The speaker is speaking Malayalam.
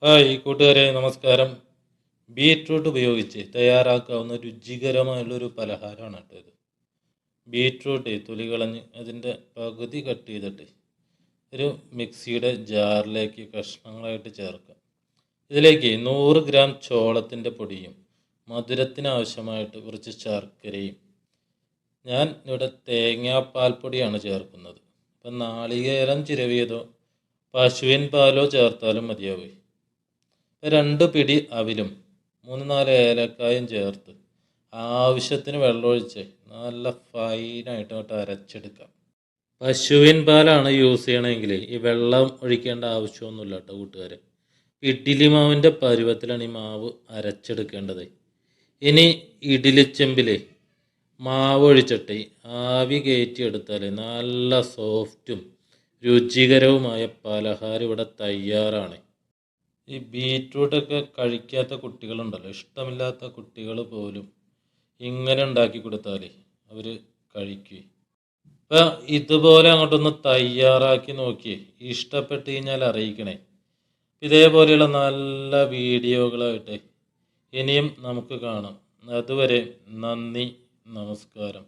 ഹായ് കൂട്ടുകാരെ, നമസ്കാരം. ബീറ്റ്റൂട്ട് ഉപയോഗിച്ച് തയ്യാറാക്കാവുന്ന രുചികരമായുള്ളൊരു പലഹാരമാണ് കേട്ടോ ഇത്. ബീറ്റ്റൂട്ട് തൊലി കളഞ്ഞ് അതിൻ്റെ പകുതി കട്ട് ചെയ്തിട്ട് ഒരു മിക്സിയുടെ ജാറിലേക്ക് കഷ്ണങ്ങളായിട്ട് ചേർക്കാം. ഇതിലേക്ക് 100 ഗ്രാം ചോളത്തിൻ്റെ പൊടിയും മധുരത്തിന് ആവശ്യമായിട്ട് കുറച്ച് ശർക്കരയും, ഞാൻ ഇവിടെ തേങ്ങാപ്പാൽപ്പൊടിയാണ് ചേർക്കുന്നത്. അപ്പം നാളികേരം ചിരവിയതോ പശുവിൻ പാലോ ചേർത്താലും മതിയാവും. 2 പിടി അവിലും 3-4 ഏലക്കായും ചേർത്ത് ആവശ്യത്തിന് വെള്ളമൊഴിച്ച് നല്ല ഫൈനായിട്ട് അങ്ങോട്ട് അരച്ചെടുക്കാം. പശുവിൻ പാലാണ് യൂസ് ചെയ്യണമെങ്കിൽ ഈ വെള്ളം ഒഴിക്കേണ്ട ആവശ്യമൊന്നുമില്ല കേട്ടോ കൂട്ടുകാരെ. ഇഡ്ഡലി മാവിൻ്റെ പരുവത്തിലാണ് ഈ മാവ് അരച്ചെടുക്കേണ്ടത്. ഇനി ഇഡ്ഡലിച്ചെമ്പിൽ മാവ് ഒഴിച്ചിട്ട് ആവി കയറ്റിയെടുത്താൽ നല്ല സോഫ്റ്റും രുചികരവുമായ പലഹാരം ഇവിടെ തയ്യാറാണ്. ഈ ബീറ്റ്റൂട്ടൊക്കെ കഴിക്കാത്ത കുട്ടികളുണ്ടല്ലോ, ഇഷ്ടമില്ലാത്ത കുട്ടികൾ പോലും ഇങ്ങനെ ഉണ്ടാക്കി കൊടുത്താൽ അവർ കഴിക്കുക. ഇപ്പം ഇതുപോലെ അങ്ങോട്ടൊന്ന് തയ്യാറാക്കി നോക്കി ഇഷ്ടപ്പെട്ട് കഴിഞ്ഞാൽ അറിയിക്കണേ. ഇതേപോലെയുള്ള നല്ല വീഡിയോകളായിട്ട് ഇനിയും നമുക്ക് കാണാം. അതുവരെ നന്ദി, നമസ്കാരം.